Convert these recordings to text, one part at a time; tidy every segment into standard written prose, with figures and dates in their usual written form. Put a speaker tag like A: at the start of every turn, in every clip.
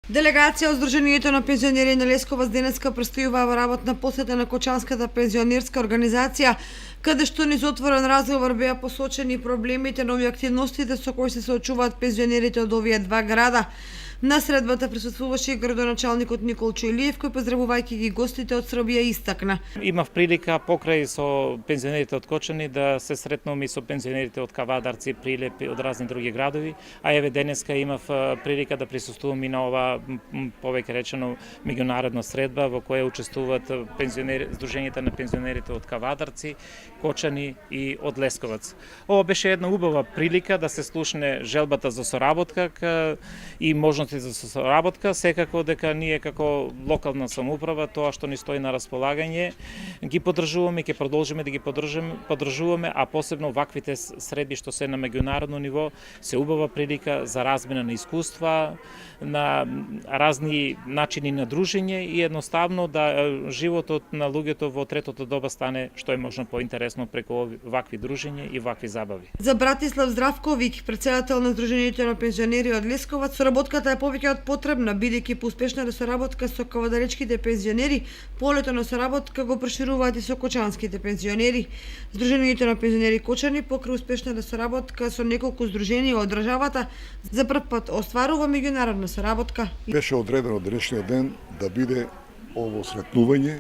A: Делегација од Сдруженијето на пензионери на Лесковац денеска престојува во работна посета на Кочанската пензионерска организација, каде што низ отворен разговор беа посочени проблемите, нови активностите со кои се соочуваат пензионерите од овие два града. На средбата присуствуваше и градоначалникот Никол Чојлиев, кој поздравувајќи ги гостите од Србија истакна.
B: Имав прилика покрај со пензионерите од Кочани да се сретнувам и со пензионерите од Кавадарци, Прилеп и од разни други градови, а еве денеска имав прилика да присуствувам и на ова повеќе речено меѓународна средба во која учествуваат Сдруженијата на пензионерите од Кавадарци, Кочани и од Лесковац. Ова беше една убава прилика да се слушне желбата за соработка и можности за соработка, секако дека ние како локална самоуправа тоа што ни стои на располагање ги поддржуваме и ќе продолжиме да ги поддржуваме, а посебно ваквите средби што се на меѓународно ниво се убава прилика за размена на искуства, на разни начини на дружење и едноставно да животот на луѓето во третото доба стане што е можно поинтересно преку вакви дружења и вакви забави.
A: За Братислав Здравковиќ, претседател на Сдруженијето на пензионери од Лесковац, соработката е повеќе од потребна, бидејќи по успешната соработка со кавадаречките пензионери, полето на соработка го прошируваат и со кочанските пензионери. Сдруженијето на пензионери Кочани покрај успешната соработка со неколку здруженија од државата за прв пат остварува меѓународна соработка.
C: Беше одредено денешниот ден да биде ово сретнување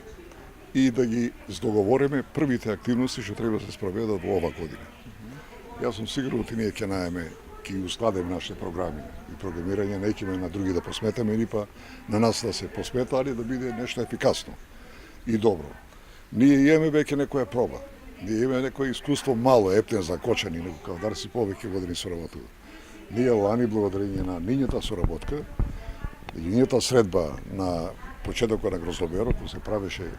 C: и да ги здоговориме првите активности што треба да се спроведат во ова година. Јас сум сигурен дека ние ќе најдеме, ќе ускладиме нашите програми и програмирање, неќеме на други да посметаме или па на нас да се посмета, али да биде нешто ефикасно и добро. Ние имаме веќе некоја проба. Ние имаме некој искуство мало ептен за Кочани, него Кавадарци повеќе години соработуваат. Ние лани благодарение на нињата соработка, нињата средба на почетокот на Грозлоберот, кога се правеше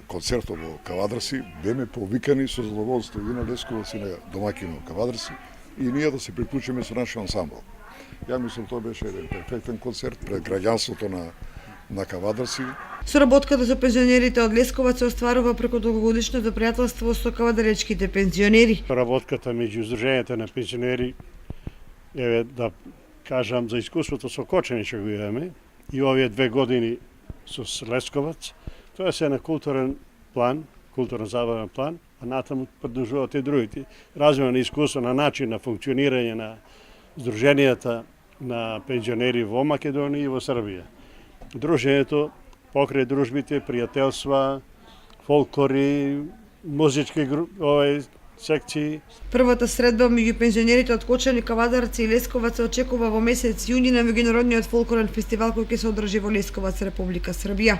C: концертот во Кавадарци, беме повикани со задоволство и на Лесковац и на домаќинот Кавадарци и ние да се приклучиме со нашиот ансамбл. Ја мислам тоа беше еден перфектен концерт пред граѓанството на Кавадарци.
A: Соработката со пензионерите од Лесковац се остварува преку долгогодишното пријателство со кавадаречките пензионери.
D: Работката меѓу Сдруженијата на пензионери, еве да кажам за искуството со Кочани што го имаме и овие 2 години со Лесковац, тоа е на културен план, културно-забавен план, а натаму продолжуваат и другите. Размена на искуство на начин на функционирање на Сдруженијата на пензионери во Македонија и во Србија. Дружењето покрај дружбите, пријателства, фолклори, музички секции.
A: Првата средба меѓу пензионерите од Кочани, Кавадарци и Лесковац се очекува во месец јуни на меѓународниот фолклорен фестивал кој ќе се одржи во Лесковац, Република Србија.